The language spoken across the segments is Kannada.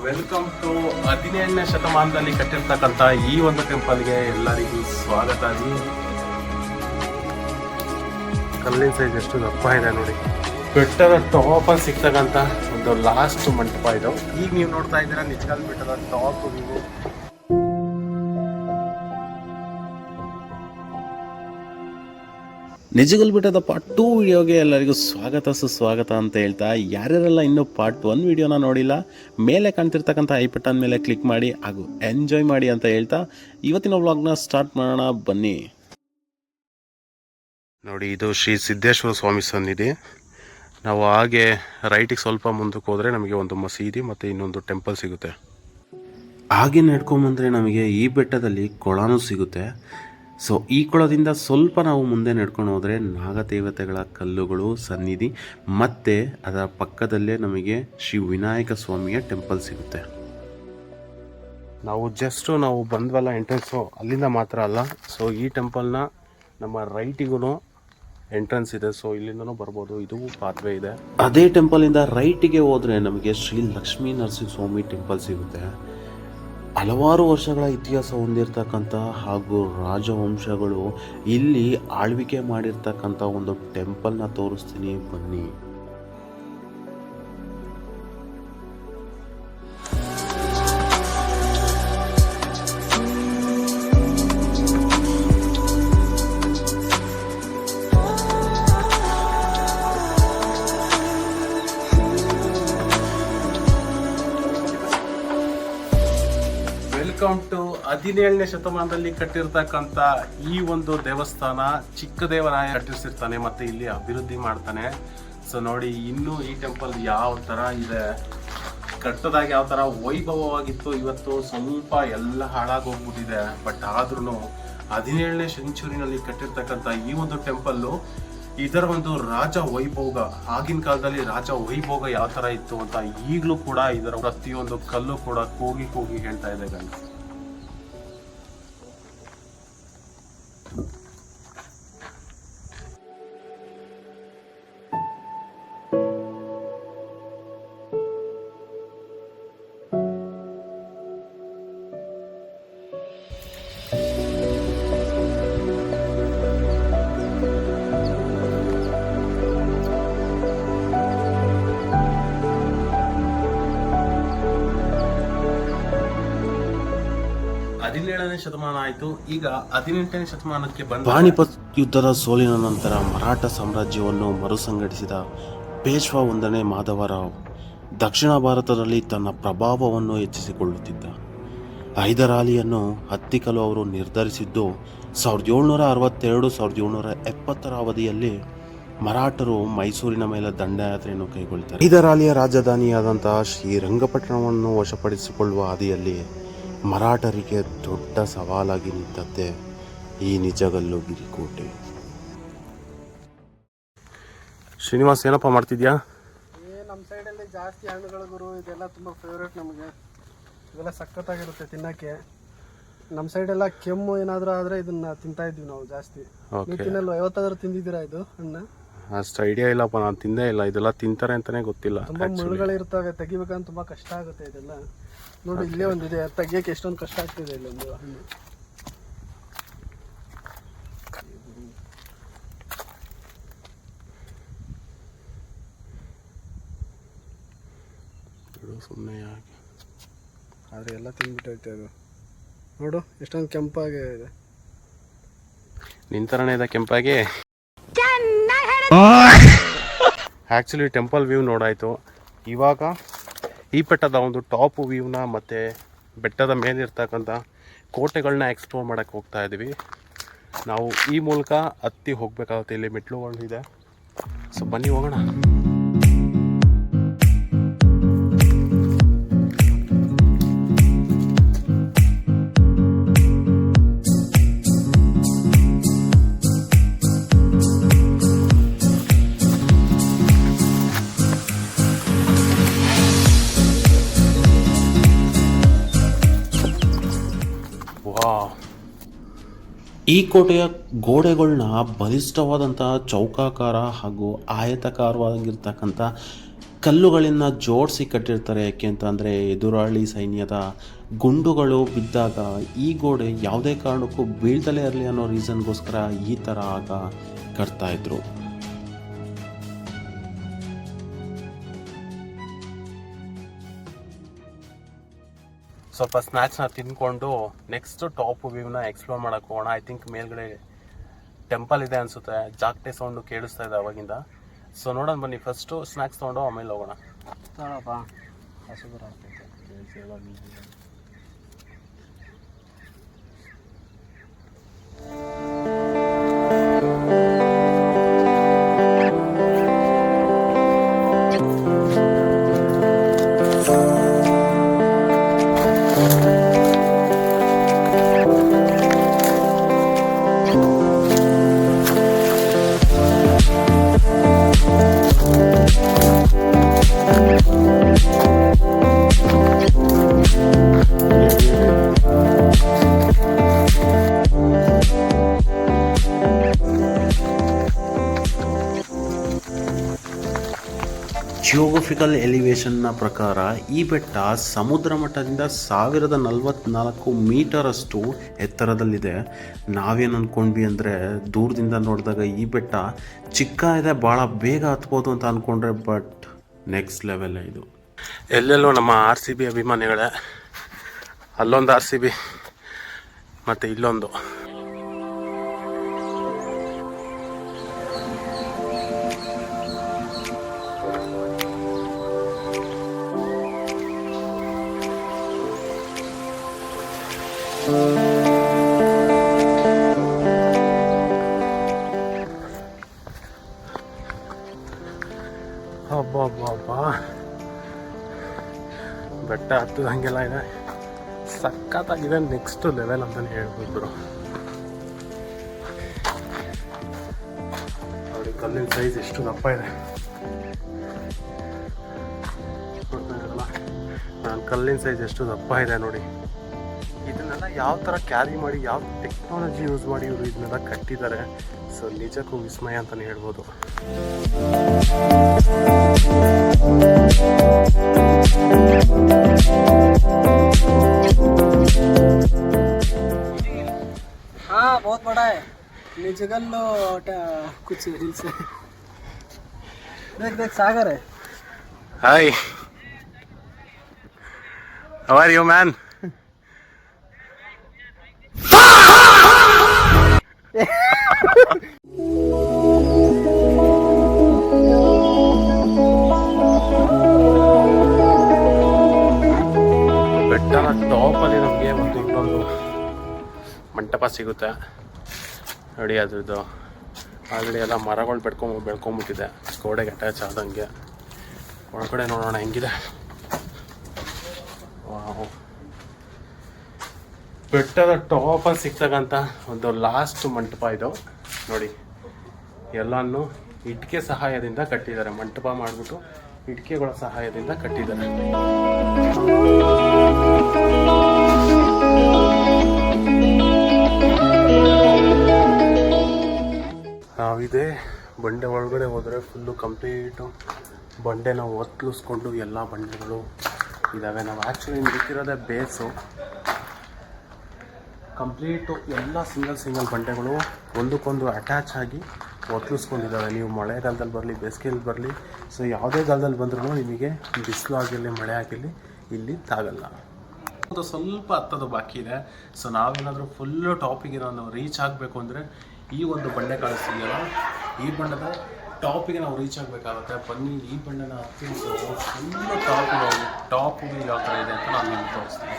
ವೆಲ್ಕಮ್ ಟು 17ನೇ ಶತಮಾನದಲ್ಲಿ ಕಟ್ಟಿರ್ತಕ್ಕಂಥ ಈ ಒಂದು ಟೆಂಪಲ್ಗೆ ಎಲ್ಲರಿಗೂ ಸ್ವಾಗತ. ಕಲ್ಲಿನ ಸೈಜ್ ಎಷ್ಟು ದಪ್ಪ ಇದೆ ನೋಡಿ. ಬೆಟ್ಟದ ಟಾಪ್ ಅಲ್ಲಿ ಸಿಗ್ತಕ್ಕಂಥ ಒಂದು ಲಾಸ್ಟ್ ಮಂಟಪ ಇದು. ಈಗ ನೀವು ನೋಡ್ತಾ ಇದ್ದೀರಾ ನಿಜಗಲ್ ಬೆಟ್ಟದ ಟಾಪ್ ವ್ಯೂ. ನಿಜಗಲ್ ಬೆಟ್ಟದ ಪಾರ್ಟ್ 2 ವಿಡಿಯೋಗೆ ಎಲ್ಲರಿಗೂ ಸ್ವಾಗತ ಸುಸ್ವಾಗತ ಅಂತ ಹೇಳ್ತಾ, ಯಾರ್ಯಾರೆಲ್ಲ ಇನ್ನೂ ಪಾರ್ಟ್ 1 ವಿಡಿಯೋನ ನೋಡಿಲ್ಲ ಮೇಲೆ ಕಾಣ್ತಿರ್ತಕ್ಕಂಥ ಐ ಬಟನ್ ಮೇಲೆ ಕ್ಲಿಕ್ ಮಾಡಿ ಹಾಗೂ ಎಂಜಾಯ್ ಮಾಡಿ ಅಂತ ಹೇಳ್ತಾ ಇವತ್ತಿನ ವ್ಲಾಗ್ನ ಸ್ಟಾರ್ಟ್ ಮಾಡೋಣ ಬನ್ನಿ. ನೋಡಿ, ಇದು ಶ್ರೀ ಸಿದ್ದೇಶ್ವರ ಸ್ವಾಮಿ ಸನ್ನಿಧಿ. ನಾವು ಹಾಗೆ ರೈಟಿಗೆ ಸ್ವಲ್ಪ ಮುಂದಕ್ಕೆ ಹೋದರೆ ನಮಗೆ ಒಂದು ಮಸೀದಿ ಮತ್ತು ಇನ್ನೊಂದು ಟೆಂಪಲ್ ಸಿಗುತ್ತೆ. ಹಾಗೆ ನಡ್ಕೊಂಬಂದರೆ ನಮಗೆ ಈ ಬೆಟ್ಟದಲ್ಲಿ ಕೊಳನೂ ಸಿಗುತ್ತೆ. ಸೊ ಈ ಕೊಳದಿಂದ ಸ್ವಲ್ಪ ನಾವು ಮುಂದೆ ನಡ್ಕೊಂಡು ಹೋದರೆ ನಾಗದೇವತೆಗಳ ಕಲ್ಲುಗಳು ಸನ್ನಿಧಿ ಮತ್ತು ಅದರ ಪಕ್ಕದಲ್ಲೇ ನಮಗೆ ಶ್ರೀ ವಿನಾಯಕ ಸ್ವಾಮಿಯ ಟೆಂಪಲ್ ಸಿಗುತ್ತೆ. ನಾವು ಬಂದ್ವಲ್ಲ ಎಂಟ್ರೆನ್ಸು, ಅಲ್ಲಿಂದ ಮಾತ್ರ ಅಲ್ಲ. ಸೊ ಈ ಟೆಂಪಲ್ನ ನಮ್ಮ ರೈಟಿಗೂ ಎಂಟ್ರೆನ್ಸ್ ಇದೆ. ಸೊ ಇಲ್ಲಿಂದನೂ ಬರ್ಬೋದು, ಇದು ಪಾತ್ವೆ ಇದೆ. ಅದೇ ಟೆಂಪಲಿಂದ ರೈಟಿಗೆ ಹೋದರೆ ನಮಗೆ ಶ್ರೀ ಲಕ್ಷ್ಮೀ ನರಸಿಂಹ ಸ್ವಾಮಿ ಟೆಂಪಲ್ ಸಿಗುತ್ತೆ. ಹಲವಾರು ವರ್ಷಗಳ ಇತಿಹಾಸ ಹೊಂದಿರತಕ್ಕಂಥ ಹಾಗೂ ರಾಜವಂಶಗಳು ಇಲ್ಲಿ ಆಳ್ವಿಕೆ ಮಾಡಿರ್ತಕ್ಕಂಥ ಒಂದು ಟೆಂಪಲ್ನ ತೋರಿಸ್ತೀನಿ ಬನ್ನಿ. ವೆಲ್ಕಮ್ ಟು 17ನೇ ಶತಮಾನದಲ್ಲಿ ಕಟ್ಟಿರ್ತಕ್ಕಂಥ ಈ ಒಂದು ದೇವಸ್ಥಾನ. ಚಿಕ್ಕ ದೇವರಾಯ ಕಟ್ಟಿಸಿರ್ತಾನೆ ಮತ್ತೆ ಇಲ್ಲಿ ಅಭಿವೃದ್ಧಿ ಮಾಡ್ತಾನೆ. ಸೊ ನೋಡಿ, ಇನ್ನೂ ಈ ಟೆಂಪಲ್ ಯಾವ ತರ ಇದೆ, ಕಟ್ಟದಾಗ ಯಾವ ತರ ವೈಭವವಾಗಿತ್ತು, ಇವತ್ತು ಸ್ವಲ್ಪ ಎಲ್ಲ ಹಾಳಾಗೋಗ್ಬಿಟ್ಟಿದೆ. ಬಟ್ ಆದ್ರೂ 17ನೇ ಸೆಂಚುರಿನಲ್ಲಿ ಕಟ್ಟಿರ್ತಕ್ಕಂಥ ಈ ಒಂದು ಟೆಂಪಲ್ಲು ಇದರ ಒಂದು ರಾಜ ವೈಭೋಗ, ಆಗಿನ ಕಾಲದಲ್ಲಿ ರಾಜ ವೈಭೋಗ ಯಾವ ತರ ಇತ್ತು ಅಂತ ಈಗಲೂ ಕೂಡ ಇದರ ಪ್ರತಿಯೊಂದು ಕಲ್ಲು ಕೂಡ ಕೂಗಿ ಹೇಳ್ತಾ ಇದೆ ಗಂಡ. ಶತಮಾನ ಆಯಿತು. ಈಗ 18ನೇ ಶತಮಾನಕ್ಕೆ ಬಂದ ಪಾಣಿಪತ್ ಯುದ್ಧದ ಸೋಲಿನ ನಂತರ ಮರಾಠ ಸಾಮ್ರಾಜ್ಯವನ್ನು ಮರುಸಂಘಟಿಸಿದ ಪೇಶ್ವಾ 1ನೇ ಮಾಧವರಾವ್ ದಕ್ಷಿಣ ಭಾರತದಲ್ಲಿ ತನ್ನ ಪ್ರಭಾವವನ್ನು ಹೆಚ್ಚಿಸಿಕೊಳ್ಳುತ್ತಿದ್ದ. ಹೈದರಾಲಿಯನ್ನು ಹತ್ತಿಕ್ಕಲು ಅವರು ನಿರ್ಧರಿಸಿದ್ದು 1762-1770 ಅವಧಿಯಲ್ಲಿ ಮರಾಠರು ಮೈಸೂರಿನ ಮೇಲೆ ದಂಡಯಾತ್ರೆಯನ್ನು ಕೈಗೊಳ್ಳುತ್ತಾರೆ. ಹೈದರಾಲಿಯ ರಾಜಧಾನಿಯಾದಂತಹ ಶ್ರೀರಂಗಪಟ್ಟಣವನ್ನು ವಶಪಡಿಸಿಕೊಳ್ಳುವ ಹಾದಿಯಲ್ಲಿ ಮರಾಠರಿಗೆ ದೊಡ್ಡ ಸವಾಲಾಗಿ ನಿಂತದ್ದೇ ಈ ನಿಜಗಲ್ಲು ಗಿರಿಕೋಟೆ. ಶ್ರೀನಿವಾಸ್, ಏನಪ್ಪ ಮಾಡ್ತಿದ್ಯಾ? ನಮ್ಮ ಸೈಡಲ್ಲಿ ಜಾಸ್ತಿ ಹಣ್ಣುಗಳು ಗುರು, ಇದೆಲ್ಲ ತುಂಬ ಫೇವ್ರೇಟ್ ನಮಗೆ. ಇವೆಲ್ಲ ಸಖತ್ತಾಗಿರುತ್ತೆ ತಿನ್ನೋಕ್ಕೆ. ನಮ್ಮ ಸೈಡೆಲ್ಲ ಕೆಮ್ಮು ಏನಾದರೂ ಆದರೆ ಇದನ್ನ ತಿಂತಾ ಇದ್ವಿ ನಾವು ಜಾಸ್ತಿ. ತಿನ್ನಲ್ವ? ಯಾವತ್ತಾದ್ರೂ ತಿಂದಿದ್ದೀರಾ ಇದು ಹಣ್ಣು? ಅಷ್ಟು ಐಡಿಯಾ ಇಲ್ಲಪ್ಪ, ನಾನು ತಿಂದೇ ಇಲ್ಲ. ಇದೆಲ್ಲ ತಿಂತಾರೆ ಅಂತಾನೆ ಗೊತ್ತಿಲ್ಲ. ತುಂಬ ಮುಳ್ಳುಗಳಿರ್ತವೆ, ತೆಗಿಬೇಕಂತ ತುಂಬ ಕಷ್ಟ ಆಗುತ್ತೆ ಇದೆಲ್ಲ. ನೋಡಿ, ಇಲ್ಲೇ ಒಂದಿದೆ, ತೆಗಿಯೋಕೆ ಎಷ್ಟೊಂದು ಕಷ್ಟ ಆಗ್ತಿದೆ ಇಲ್ಲೊಂದು ಹಣ್ಣು. ಸುಮ್ಮನೆ ಯಾಕೆ, ಆದರೆ ಎಲ್ಲ ತಿಂದ್ಬಿಟ್ಟೈತೆ ಅದು. ನೋಡು ಎಷ್ಟೊಂದು ಕೆಂಪಾಗಿ ಇದೆ. ನಿಂತರನೇ ಇದೆ ಕೆಂಪಾಗಿ. ಆ್ಯಕ್ಚುಲಿ ಟೆಂಪಲ್ ವ್ಯೂ ನೋಡಾಯಿತು. ಇವಾಗ ಈ ಬೆಟ್ಟದ ಒಂದು ಟಾಪ್ ವ್ಯೂನ ಮತ್ತು ಬೆಟ್ಟದ ಮೇಲಿರ್ತಕ್ಕಂಥ ಕೋಟೆಗಳನ್ನ ಎಕ್ಸ್ಪ್ಲೋರ್ ಮಾಡೋಕ್ಕೆ ಹೋಗ್ತಾ ಇದ್ದೀವಿ. ನಾವು ಈ ಮೂಲಕ ಹತ್ತಿ ಹೋಗಬೇಕಾಗುತ್ತೆ. ಇಲ್ಲಿ ಮೆಟ್ಲುಗಳು ಇದೆ. ಸೊ ಬನ್ನಿ ಹೋಗೋಣ. ಈ ಕೋಟೆಯ ಗೋಡೆಗಳನ್ನ ಬಲಿಷ್ಠವಾದಂಥ ಚೌಕಾಕಾರ ಹಾಗೂ ಆಯತಾಕಾರವಾಗಿರ್ತಕ್ಕಂಥ ಕಲ್ಲುಗಳಿಂದ ಜೋಡಿಸಿ ಕಟ್ಟಿರ್ತಾರೆ. ಯಾಕೆ ಅಂತ ಅಂದರೆ ಎದುರಾಳಿ ಸೈನ್ಯದ ಗುಂಡುಗಳು ಬಿದ್ದಾಗ ಈ ಗೋಡೆ ಯಾವುದೇ ಕಾರಣಕ್ಕೂ ಬೀಳ್ದಲೇ ಇರಲಿ ಅನ್ನೋ ರೀಸನ್ಗೋಸ್ಕರ ಈ ಥರ ಆಗ ಕಟ್ತಾಯಿದ್ರು. ಸ್ವಲ್ಪ ಸ್ನ್ಯಾಕ್ಸ್ನ ತಿಂದ್ಕೊಂಡು ನೆಕ್ಸ್ಟ್ ಟಾಪ್ ವ್ಯೂನ ಎಕ್ಸ್ಪ್ಲೋರ್ ಮಾಡೋಕ್ಕೆ ಹೋಗೋಣ. ಐ ಥಿಂಕ್ ಮೇಲ್ಗಡೆ ಟೆಂಪಲ್ ಇದೆ ಅನಿಸುತ್ತೆ. ಜಾಗಟೆ ಸೌಂಡು ಕೇಳಿಸ್ತಾ ಇದೆ ಅವಾಗಿಂದ. ಸೊ ನೋಡೋಣ ಬನ್ನಿ, ಫಸ್ಟು ಸ್ನ್ಯಾಕ್ಸ್ ತೊಗೊಂಡು ಆಮೇಲೆ ಹೋಗೋಣ. ಜಿಯೋಗ್ರಫಿಕಲ್ ಎಲಿವೇಶನ್ನ ಪ್ರಕಾರ ಈ ಬೆಟ್ಟ ಸಮುದ್ರ ಮಟ್ಟದಿಂದ 1044 ಮೀಟರಷ್ಟು ಎತ್ತರದಲ್ಲಿದೆ. ನಾವೇನು ಅಂದ್ಕೊಂಡ್ವಿ ಅಂದರೆ ದೂರದಿಂದ ನೋಡಿದಾಗ ಈ ಬೆಟ್ಟ ಚಿಕ್ಕ ಇದೆ, ಭಾಳ ಬೇಗ ಹತ್ಬೋದು ಅಂತ ಅಂದ್ಕೊಂಡ್ರೆ, ಬಟ್ ನೆಕ್ಸ್ಟ್ ಲೆವೆಲ್ ಇದು. ಎಲ್ಲೆಲ್ಲೋ ನಮ್ಮ RCB ಅಭಿಮಾನಿಗಳೇ, ಅಲ್ಲೊಂದು RCB ಮತ್ತು ಇಲ್ಲೊಂದು. ಹಬ್ಬ ಬೆಟ್ಟ ಹತ್ತದಂಗೆಲ್ಲ ಇದೆ, ಸಖತ್ತಾಗಿದೆ. ನೆಕ್ಸ್ಟ್ ಲೆವೆಲ್ ಅಂತಲೇ ಹೇಳ್ಬೋದು ಬ್ರೋ. ನೋಡಿ ಕಲ್ಲಿನ ಸೈಜ್ ಎಷ್ಟು ದಪ್ಪ ಇದೆ. ನಾನು ಕಲ್ಲಿನ ಸೈಜ್ ಎಷ್ಟು ದಪ್ಪ ಇದೆ ನೋಡಿ. ಇದನ್ನೆಲ್ಲ ಯಾವ ಥರ ಕ್ಯಾರಿ ಮಾಡಿ, ಯಾವ ಟೆಕ್ನಾಲಜಿ ಯೂಸ್ ಮಾಡಿ ಇವರು ಇದನ್ನೆಲ್ಲ ಕಟ್ಟಿದ್ದಾರೆ. ಸೊ ನಿಜಕ್ಕೂ ವಿಸ್ಮಯ ಅಂತಲೇ ಹೇಳ್ಬೋದು. हाँ बहुत बड़ा है, निजगल कुछ हिल्स है. देख सागर है. हाय, हाउ आर यू मैन? ಬೆಟ್ಟದ ಟಾಪಲ್ಲಿ ನಮಗೆ ಒಂದು ಇನ್ನೊಂದು ಮಂಟಪ ಸಿಗುತ್ತೆ ನೋಡಿ. ಅದ್ರದ್ದು ಆಲ್ರೆಡಿ ಎಲ್ಲ ಮರಗಳು ಬೆಳ್ಕೊಂಬಿಟ್ಟಿದೆ, ಗೋಡೆಗೆ ಅಟ್ಯಾಚ್ ಆದಂಗೆ. ಒಳಗಡೆ ನೋಡೋಣ ಹೆಂಗಿದೆ. ಬೆಟ್ಟದ ಟಾಪಲ್ಲಿ ಸಿಗ್ತಕ್ಕಂಥ ಒಂದು ಲಾಸ್ಟ್ ಮಂಟಪ ಇದು ನೋಡಿ. ಎಲ್ಲನೂ ಇಟ್ಟಿಗೆ ಸಹಾಯದಿಂದ ಕಟ್ಟಿದ್ದಾರೆ. ಮಂಟಪ ಮಾಡಿಬಿಟ್ಟು ಇಟ್ಟಿಗೆಗಳ ಸಹಾಯದಿಂದ ಕಟ್ಟಿದ್ದಾರೆ. ನಾವಿದೆ ಬಂಡೆ ಒಳಗಡೆ ಹೋದರೆ ಫುಲ್ಲು ಕಂಪ್ಲೀಟು ಬಂಡೆನ ಒತ್ತಲಿಸ್ಕೊಂಡು ಎಲ್ಲ ಬಂಡೆಗಳು ಇದ್ದಾವೆ. ನಾವು ಆ್ಯಕ್ಚುಲಿ ನಿಂತಿರೋದೇ ಬೇಸು. ಕಂಪ್ಲೀಟು ಎಲ್ಲ ಸಿಂಗಲ್ ಬಂಡೆಗಳು ಒಂದಕ್ಕೊಂದು ಅಟ್ಯಾಚ್ ಆಗಿ ಒತ್ತಲಿಸ್ಕೊಂಡಿದ್ದಾವೆ. ನೀವು ಮಳೆಗಾಲದಲ್ಲಿ ಬರಲಿ, ಬೇಸಿಗೆಯಲ್ಲಿ ಬರಲಿ, ಸೊ ಯಾವುದೇ ಕಾಲದಲ್ಲಿ ಬಂದ್ರೂ ನಿಮಗೆ ಬಿಸಿಲು ಆಗಿರಲಿ, ಮಳೆ ಆಗಿರಲಿ, ಇಲ್ಲಿ ತಾಗಲ್ಲ. ಒಂದು ಸ್ವಲ್ಪ ಹತ್ತೋದು ಬಾಕಿ ಇದೆ. ಸೊ ನಾವೇನಾದರೂ ಫುಲ್ಲು ಟಾಪಿಗೆ ನಾವು ರೀಚ್ ಆಗಬೇಕು ಅಂದರೆ ಈ ಒಂದು ಬಂಡೆ ಕಾಣಿಸ್ತಿದೆಯಲ್ಲ, ಈ ಬಂಡದ ಟಾಪಿಗೆ ನಾವು ರೀಚ್ ಆಗಬೇಕಾಗುತ್ತೆ. ಬನ್ನಿ ಈ ಬಂಡೆನ ಹತ್ತಿದ್ದು ಫುಲ್ಲು ಟಾಪಿಗೆ ಯಾವ ಥರ ಇದೆ ಅಂತ ನಾನು ನಿಮ್ಗೆ ತೋರಿಸ್ತೀನಿ.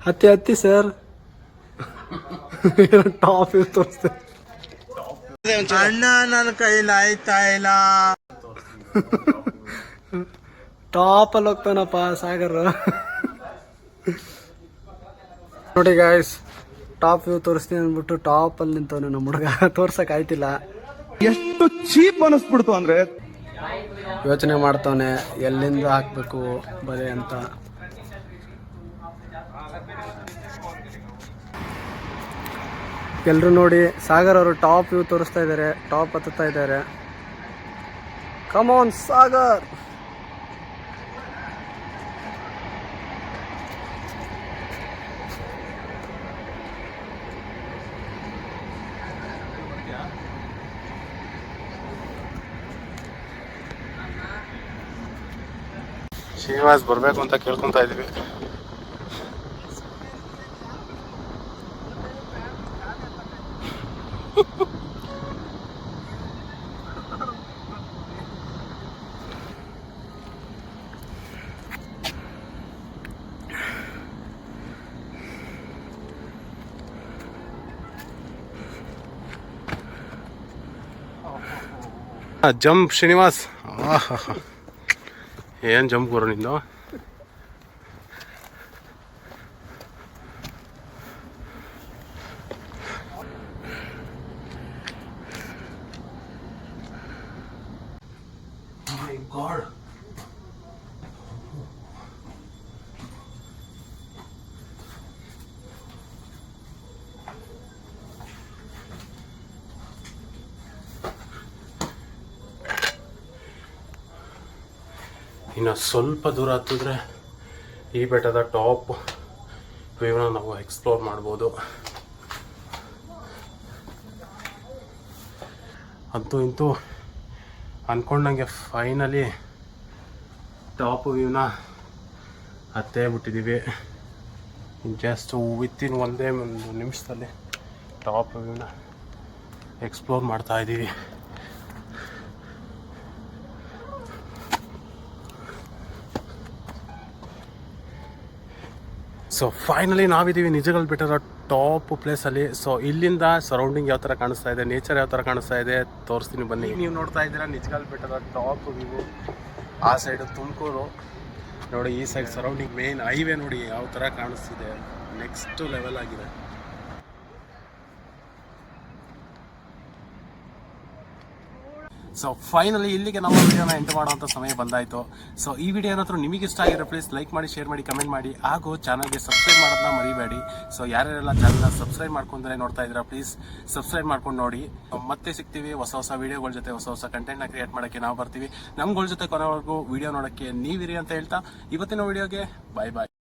ಹತ್ತಿ ಸರ್ ಟಾಪ್ ತೋರಿಸ್ತೆ. ಅಣ್ಣ ನನ್ನ ಕೈಲಿ ಆಯ್ತಾ ಇಲ್ಲ. ಟಾಪ್ ಅಲ್ಲಿ ಹೋಗ್ತಾನಪ್ಪ ಸಾಗರ್. ನೋಡಿ ಗಾಯ್ಸ್, ಟಾಪ್ ವ್ಯೂ ತೋರಿಸ್ತೀನಿ ಅಂದ್ಬಿಟ್ಟು ಟಾಪ್ ಅಲ್ಲಿ ನಿಂತವನು ನಮ್ಮ ಹುಡುಗ. ತೋರ್ಸಕ್ ಆಯ್ತಿಲ್ಲ. ಎಷ್ಟು ಚೀಪ್ ಅನಿಸ್ಬಿಡ್ತು ಅಂದ್ರೆ ಯೋಚನೆ ಮಾಡ್ತಾವನೆ ಎಲ್ಲಿಂದ ಹಾಕಬೇಕು ಬರೀ ಅಂತ. ಎಲ್ಲರೂ ನೋಡಿ ಸಾಗರ್ ಅವರು ಟಾಪ್ ವ್ಯೂ ತೋರಿಸ್ತಾ ಇದ್ದಾರೆ, ಟಾಪ್ ಹತ್ತುತ್ತಾ ಇದ್ದಾರೆ. ಕಮಾನ್ ಸಾಗರ್. ಶ್ರೀನಿವಾಸ್ ಬರಬೇಕು ಅಂತ ಕೇಳ್ಕೊತಾ ಇದೀವಿ. ಜಂಪ್ ಶ್ರೀನಿವಾಸ್, ಏನ್ ಜಂಪ್ ಗುರು ನಿಂದು. ಇನ್ನು ಸ್ವಲ್ಪ ದೂರ ಹತ್ತಿದ್ರೆ ಈ ಬೆಟ್ಟದ ಟಾಪ್ ವ್ಯೂನ ನಾವು ಎಕ್ಸ್ಪ್ಲೋರ್ ಮಾಡ್ಬೋದು. ಅಂತೂ ಇಂತೂ ಅಂದ್ಕೊಂಡಂಗೆ ಫೈನಲಿ ಟಾಪ್ ವ್ಯೂನ ಹತ್ತೇ ಬಿಟ್ಟಿದ್ದೀವಿ. ಜಸ್ಟ್ ವಿತಿನ್ ಒಂದೇ ಒಂದು ನಿಮಿಷದಲ್ಲಿ ಟಾಪ್ ವ್ಯೂನ ಎಕ್ಸ್ಪ್ಲೋರ್ ಮಾಡ್ತಾ ಇದ್ದೀವಿ. ಸೊ ಫೈನಲಿ ನಾವಿದ್ದೀವಿ ನಿಜಗಲ್ ಬೆಟ್ಟದ ಟಾಪ್ ಪ್ಲೇಸಲ್ಲಿ. ಸೊ ಇಲ್ಲಿಂದ ಸರೌಂಡಿಂಗ್ ಯಾವ ಥರ ಕಾಣಿಸ್ತಾ ಇದೆ, ನೇಚರ್ ಯಾವ ಥರ ಕಾಣಿಸ್ತಾ ಇದೆ ತೋರಿಸ್ತೀನಿ ಬನ್ನಿ. ನೀವು ನೋಡ್ತಾ ಇದ್ದೀರಾ ನಿಜಗಲ್ ಬೆಟ್ಟದ ಟಾಪ್ ವ್ಯೂ. ಆ ಸೈಡು ತುಮಕೂರು ನೋಡಿ, ಈ ಸೈಡ್ ಸರೌಂಡಿಂಗ್ ಮೇನ್ ಹೈವೇ ನೋಡಿ ಯಾವ ಥರ ಕಾಣಿಸ್ತಿದೆ. ನೆಕ್ಸ್ಟ್ ಲೆವೆಲ್ ಆಗಿದೆ. ಸೊ ಫೈನಲಿ ಇಲ್ಲಿಗೆ ನಮ್ಮ ವಿಡಿಯೋನ ಎಂಟು ಮಾಡುವಂಥ ಸಮಯ ಬಂದಾಯಿತು. ಸೊ ಈ ವಿಡಿಯೋ ಏನಾದರೂ ನಿಮಗೆ ಇಷ್ಟ ಆಗಿರೋ ಪ್ಲೀಸ್ ಲೈಕ್ ಮಾಡಿ, ಶೇರ್ ಮಾಡಿ, ಕಮೆಂಟ್ ಮಾಡಿ, ಹಾಗೂ ಚಾನಲ್ಗೆ ಸಬ್ಸ್ಕ್ರೈಬ್ ಮಾಡೋದನ್ನ ಮರಿಬೇಡಿ. ಸೊ ಯಾರ್ಯಾರೆಲ್ಲ ಚಾನಲ್ನ ಸಬ್ಸ್ಕ್ರೈಬ್ ಮಾಡ್ಕೊಂಡ್ರೆ ನೋಡ್ತಾ ಇದ್ದೀರಾ ಪ್ಲೀಸ್ ಸಬ್ಸ್ಕ್ರೈಬ್ ಮಾಡ್ಕೊಂಡು ನೋಡಿ. ಮತ್ತೆ ಸಿಗ್ತೀವಿ ಹೊಸ ವಿಡಿಯೋಗಳ ಜೊತೆ, ಹೊಸ ಕಂಟೆಂಟ್ನ ಕ್ರಿಯೇಟ್ ಮಾಡೋಕ್ಕೆ ನಾವು ಬರ್ತೀವಿ. ನಮ್ಗಳ ಜೊತೆ ಕೊನೆವರೆಗೂ ವಿಡಿಯೋ ನೋಡೋಕ್ಕೆ ನೀವಿರಿ ಅಂತ ಹೇಳ್ತಾ ಇವತ್ತಿನ ವಿಡಿಯೋಗೆ ಬಾಯ್.